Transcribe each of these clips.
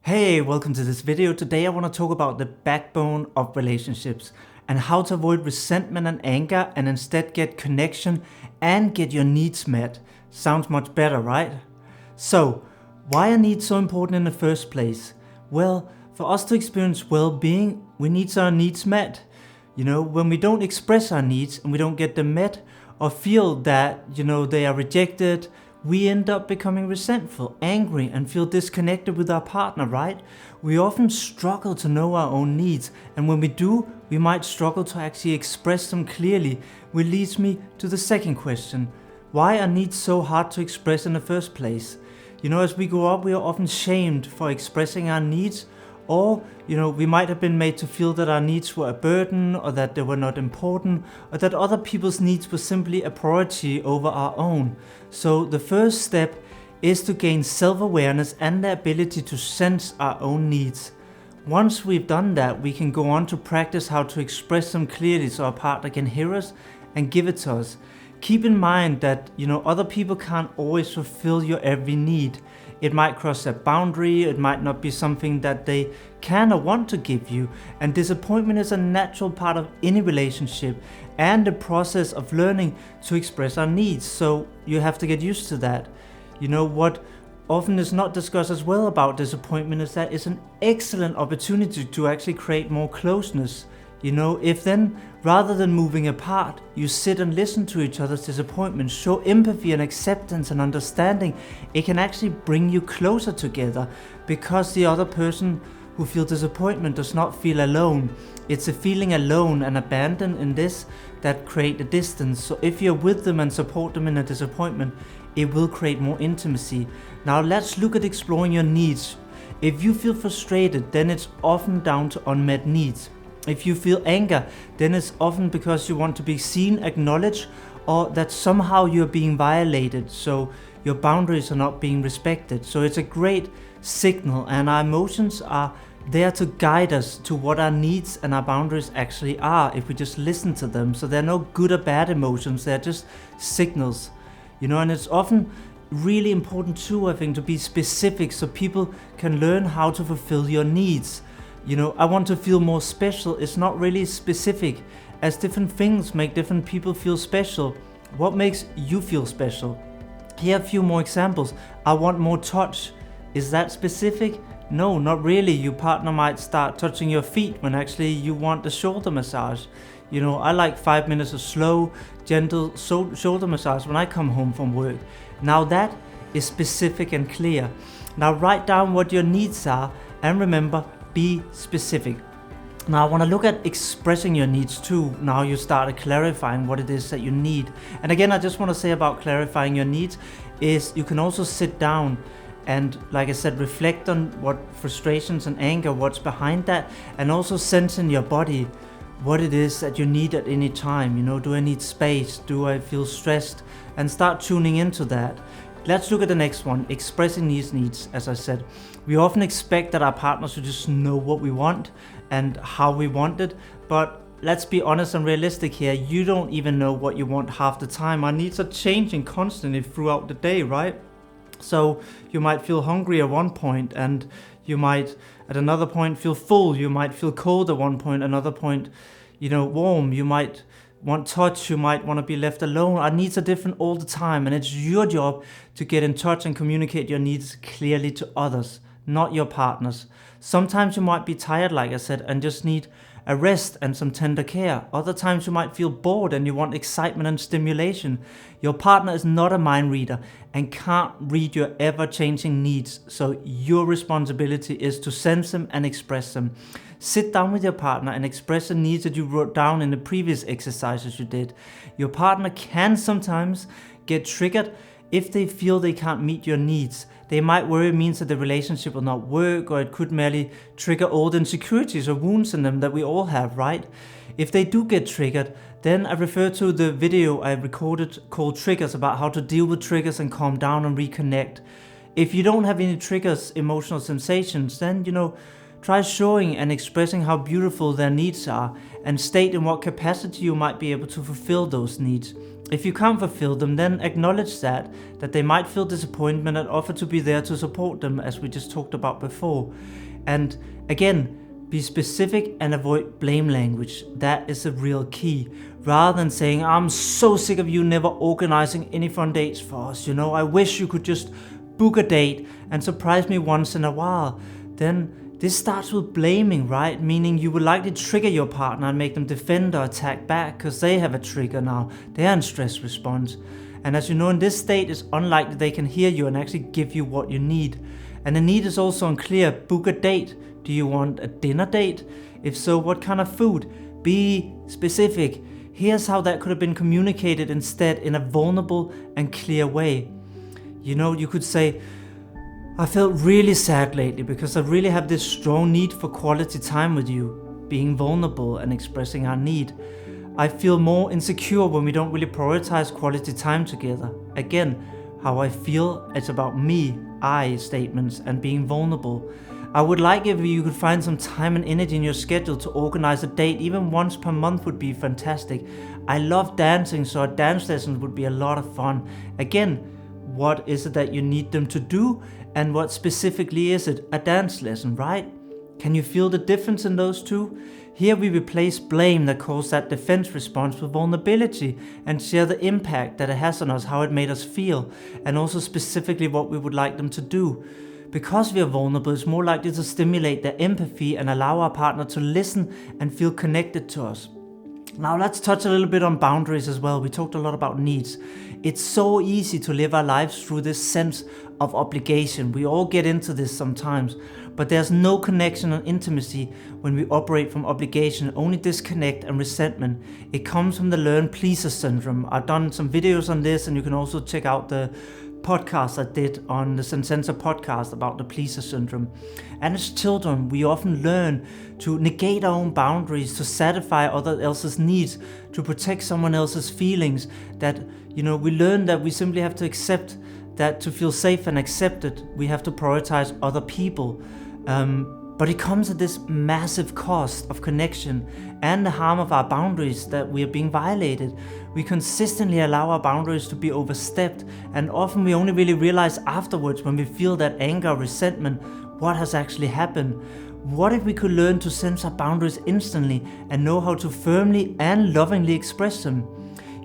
Hey, welcome to this video. Today I want to talk about the backbone of relationships and how to avoid resentment and anger and instead get connection and get your needs met. Sounds much better, right? So, why are needs so important in the first place? Well, for us to experience well-being, we need our needs met. When we don't express our needs and we don't get them met or feel that, they are rejected, we end up becoming resentful, angry, and feel disconnected with our partner, right? We often struggle to know our own needs, and when we do, we might struggle to actually express them clearly, which leads me to the second question. Why are needs so hard to express in the first place? As we grow up, we are often shamed for expressing our needs, or, we might have been made to feel that our needs were a burden, or that they were not important, or that other people's needs were simply a priority over our own. So the first step is to gain self-awareness and the ability to sense our own needs. Once we've done that, we can go on to practice how to express them clearly so our partner can hear us and give it to us. Keep in mind that, other people can't always fulfill your every need. It might cross a boundary, it might not be something that they can or want to give you, and disappointment is a natural part of any relationship and the process of learning to express our needs, so you have to get used to that. What often is not discussed as well about disappointment is that it's an excellent opportunity to actually create more closeness. If then, rather than moving apart, you sit and listen to each other's disappointment, show empathy and acceptance and understanding, it can actually bring you closer together, because the other person who feels disappointment does not feel alone. It's the feeling alone and abandoned in this that create a distance. So if you're with them and support them in a disappointment, it will create more intimacy. Now let's look at exploring your needs. If you feel frustrated, then it's often down to unmet needs. If you feel anger, then it's often because you want to be seen, acknowledged, or that somehow you're being violated, so your boundaries are not being respected. So it's a great signal, and our emotions are there to guide us to what our needs and our boundaries actually are if we just listen to them. So they're no good or bad emotions, they're just signals. And it's often really important too, I think, to be specific so people can learn how to fulfill your needs. I want to feel more special. It's not really specific, as different things make different people feel special. What makes you feel special? Here are a few more examples. I want more touch. Is that specific? No, not really. Your partner might start touching your feet when actually you want a shoulder massage. I like 5 minutes of slow, gentle shoulder massage when I come home from work. Now that is specific and clear. Now write down what your needs are, and remember, be specific. Now I want to look at expressing your needs too. Now you started clarifying what it is that you need. And again, I just want to say about clarifying your needs is you can also sit down and, like I said, reflect on what frustrations and anger, what's behind that, and also sense in your body what it is that you need at any time. Do I need space? Do I feel stressed? And start tuning into that. Let's look at the next one, expressing these needs. As I said, we often expect that our partners should just know what we want and how we want it, but let's be honest and realistic here. You don't even know what you want half the time. Our needs are changing constantly throughout the day, right? So you might feel hungry at one point, and you might at another point feel full. You might feel cold at one point, another point, warm. You might want touch, you might want to be left alone. Our needs are different all the time, and it's your job to get in touch and communicate your needs clearly to others, not your partners. Sometimes you might be tired, like I said, and just need a rest and some tender care. Other times you might feel bored and you want excitement and stimulation. Your partner is not a mind reader and can't read your ever-changing needs, so your responsibility is to sense them and express them. Sit down with your partner and express the needs that you wrote down in the previous exercises you did. Your partner can sometimes get triggered if they feel they can't meet your needs. They might worry it means that the relationship will not work, or it could merely trigger old insecurities or wounds in them that we all have, right? If they do get triggered, then I refer to the video I recorded called Triggers, about how to deal with triggers and calm down and reconnect. If you don't have any triggers, emotional sensations, then, try showing and expressing how beautiful their needs are, and state in what capacity you might be able to fulfill those needs. If you can't fulfill them, then acknowledge that they might feel disappointment and offer to be there to support them, as we just talked about before. And again, be specific and avoid blame language. That is the real key. Rather than saying, I'm so sick of you never organizing any fun dates for us, I wish you could just book a date and surprise me once in a while. Then this starts with blaming, right? Meaning you would likely trigger your partner and make them defend or attack back because they have a trigger now. They're in stress response. And as you know, in this state, it's unlikely they can hear you and actually give you what you need. And the need is also unclear. Book a date. Do you want a dinner date? If so, what kind of food? Be specific. Here's how that could have been communicated instead in a vulnerable and clear way. You could say, I felt really sad lately because I really have this strong need for quality time with you, being vulnerable and expressing our need. I feel more insecure when we don't really prioritize quality time together. Again, how I feel, it's about me, I statements, and being vulnerable. I would like if you could find some time and energy in your schedule to organize a date. Even once per month would be fantastic. I love dancing, so a dance lesson would be a lot of fun. Again, what is it that you need them to do? And what specifically is it? A dance lesson, right? Can you feel the difference in those two? Here we replace blame that caused that defense response with vulnerability and share the impact that it has on us, how it made us feel, and also specifically what we would like them to do. Because we are vulnerable, it's more likely to stimulate their empathy and allow our partner to listen and feel connected to us. Now let's touch a little bit on boundaries as well. We talked a lot about needs. It's so easy to live our lives through this sense of obligation. We all get into this sometimes, but there's no connection and intimacy when we operate from obligation, only disconnect and resentment. It comes from the learned pleaser syndrome. I've done some videos on this, and you can also check out the podcast I did on the Sensenza podcast about the pleaser syndrome. And as children, we often learn to negate our own boundaries, to satisfy other else's needs, to protect someone else's feelings. That, we learn that we simply have to accept that to feel safe and accepted, we have to prioritize other people. But it comes at this massive cost of connection and the harm of our boundaries that we are being violated. We consistently allow our boundaries to be overstepped, and often we only really realize afterwards, when we feel that anger, resentment, what has actually happened. What if we could learn to sense our boundaries instantly and know how to firmly and lovingly express them?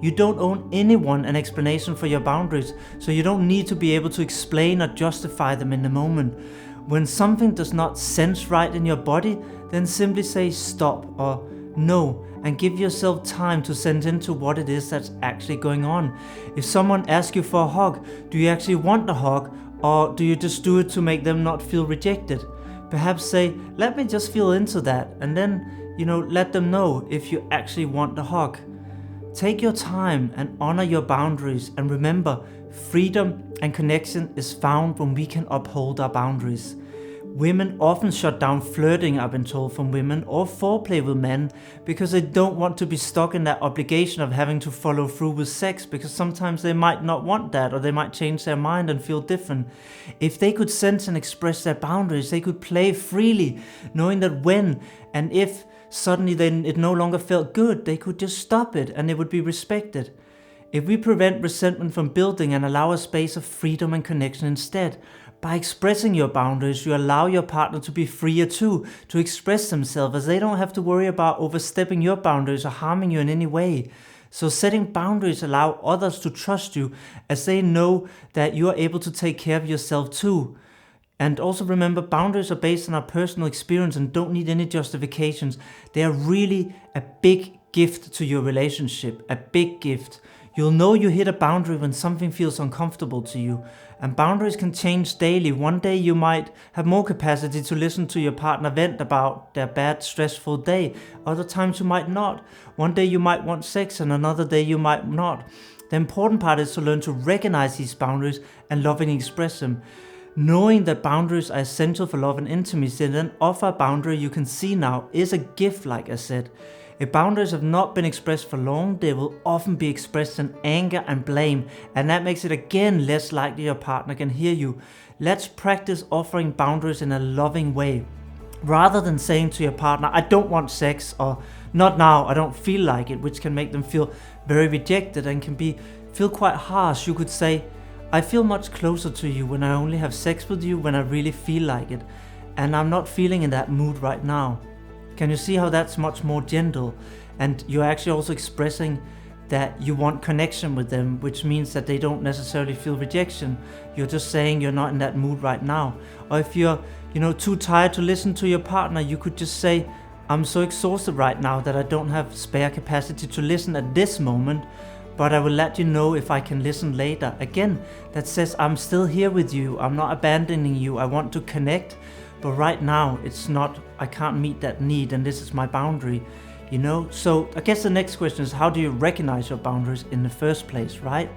You don't owe anyone an explanation for your boundaries, so you don't need to be able to explain or justify them in the moment. When something does not sense right in your body, then simply say stop or no, and give yourself time to send into what it is that's actually going on. If someone asks you for a hug, do you actually want the hug, or do you just do it to make them not feel rejected? Perhaps say, let me just feel into that, and then, let them know if you actually want the hug. Take your time and honor your boundaries, and remember, freedom and connection is found when we can uphold our boundaries. Women often shut down flirting, I've been told, from women, or foreplay with men, because they don't want to be stuck in that obligation of having to follow through with sex, because sometimes they might not want that, or they might change their mind and feel different. If they could sense and express their boundaries, they could play freely, knowing that when and if suddenly then it no longer felt good, they could just stop it and they would be respected. If we prevent resentment from building and allow a space of freedom and connection instead, by expressing your boundaries, you allow your partner to be freer too, to express themselves, as they don't have to worry about overstepping your boundaries or harming you in any way. So setting boundaries allow others to trust you, as they know that you are able to take care of yourself too. And also remember, boundaries are based on our personal experience and don't need any justifications. They are really a big gift to your relationship, a big gift. You'll know you hit a boundary when something feels uncomfortable to you. And boundaries can change daily. One day you might have more capacity to listen to your partner vent about their bad, stressful day. Other times you might not. One day you might want sex and another day you might not. The important part is to learn to recognize these boundaries and lovingly express them. Knowing that boundaries are essential for love and intimacy, and then offer a boundary you can see now is a gift, like I said. If boundaries have not been expressed for long, they will often be expressed in anger and blame, and that makes it again less likely your partner can hear you. Let's practice offering boundaries in a loving way. rather than saying to your partner, I don't want sex, or not now, I don't feel like it, which can make them feel very rejected and can feel quite harsh. You could say, I feel much closer to you when I only have sex with you when I really feel like it, and I'm not feeling in that mood right now. Can you see how that's much more gentle? And you're actually also expressing that you want connection with them, which means that they don't necessarily feel rejection. You're just saying you're not in that mood right now. Or if you're, too tired to listen to your partner, you could just say, I'm so exhausted right now that I don't have spare capacity to listen at this moment, but I will let you know if I can listen later. Again, that says I'm still here with you, I'm not abandoning you, I want to connect, but right now I can't meet that need, and this is my boundary, So I guess the next question is, how do you recognize your boundaries in the first place, right?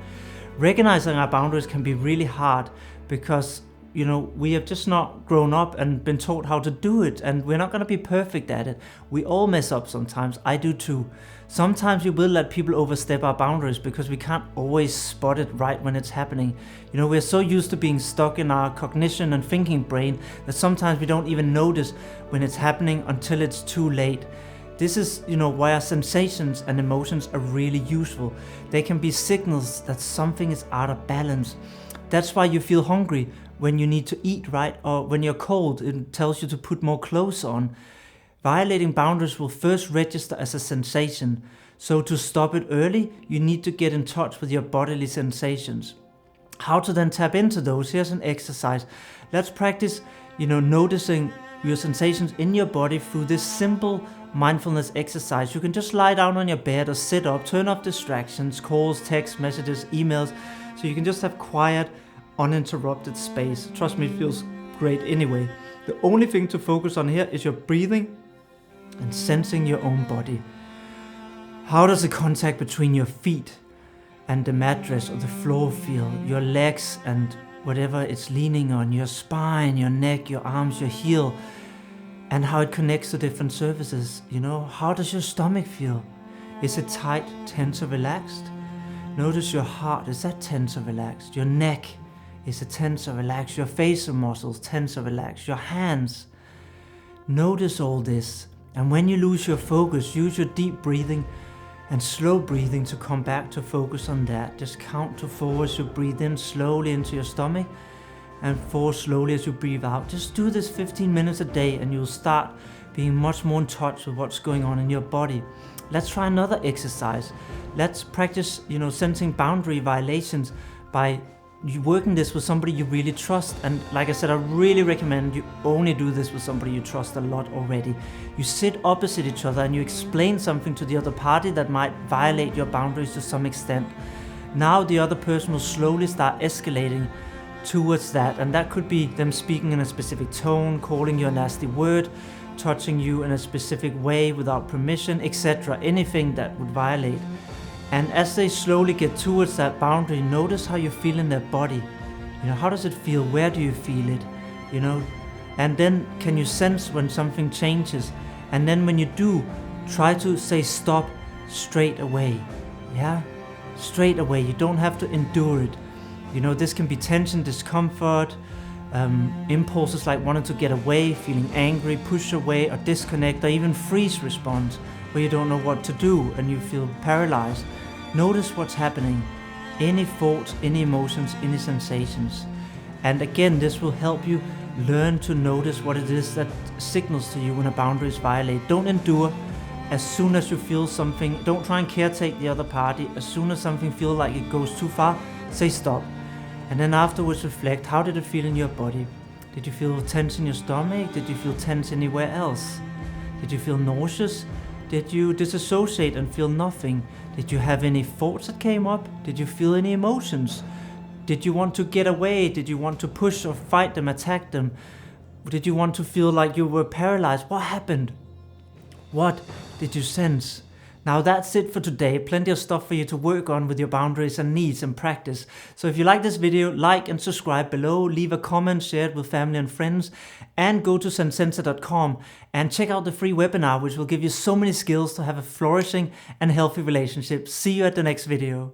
Recognizing our boundaries can be really hard because we have just not grown up and been taught how to do it, and we're not going to be perfect at it. We all mess up sometimes. I do too. Sometimes we will let people overstep our boundaries because we can't always spot it right when it's happening. We're so used to being stuck in our cognition and thinking brain that sometimes we don't even notice when it's happening until it's too late. This is, why our sensations and emotions are really useful. They can be signals that something is out of balance. That's why you feel hungry when you need to eat, right? Or when you're cold, it tells you to put more clothes on. Violating boundaries will first register as a sensation. So to stop it early, you need to get in touch with your bodily sensations. How to then tap into those? Here's an exercise. Let's practice, noticing your sensations in your body through this simple mindfulness exercise. You can just lie down on your bed or sit up, turn off distractions, calls, text messages, emails, so you can just have quiet, uninterrupted space. Trust me, it feels great anyway. The only thing to focus on here is your breathing and sensing your own body. How does the contact between your feet and the mattress or the floor feel? Your legs and whatever it's leaning on, your spine, your neck, your arms, your heel, and how it connects to different surfaces. How does your stomach feel? Is it tight, tense, or relaxed? Notice your heart, is that tense or relaxed? Your neck, is it tense or relaxed? Your facial muscles, tense or relaxed? Your hands. Notice all this. And when you lose your focus, use your deep breathing and slow breathing to come back to focus on that. Just count to 4 as you breathe in slowly into your stomach, and 4 slowly as you breathe out. Just do this 15 minutes a day and you'll start being much more in touch with what's going on in your body. Let's try another exercise. Let's practice, sensing boundary violations by working this with somebody you really trust. And like I said, I really recommend you only do this with somebody you trust a lot already. You sit opposite each other and you explain something to the other party that might violate your boundaries to some extent. Now the other person will slowly start escalating towards that, and that could be them speaking in a specific tone, calling you a nasty word, touching you in a specific way without permission, etc. Anything that would violate. And as they slowly get towards that boundary, notice how you feel in their body. How does it feel? Where do you feel it? And then can you sense when something changes? And then when you do, try to say stop straight away. Yeah? Straight away. You don't have to endure it. This can be tension, discomfort, impulses like wanting to get away, feeling angry, push away or disconnect, or even freeze response where you don't know what to do and you feel paralyzed. Notice what's happening, any thoughts, any emotions, any sensations. And again, this will help you learn to notice what it is that signals to you when a boundary is violated. Don't endure. As soon as you feel something, don't try and caretake the other party. As soon as something feels like it goes too far, say stop. And then afterwards reflect, how did it feel in your body? Did you feel tense in your stomach? Did you feel tense anywhere else? Did you feel nauseous? Did you disassociate and feel nothing? Did you have any thoughts that came up? Did you feel any emotions? Did you want to get away? Did you want to push or fight them, attack them? Did you want to feel like you were paralyzed? What happened? What did you sense? Now that's it for today. Plenty of stuff for you to work on with your boundaries and needs and practice. So if you like this video, like and subscribe below, leave a comment, share it with family and friends, and go to zensense.com and check out the free webinar, which will give you so many skills to have a flourishing and healthy relationship. See you at the next video.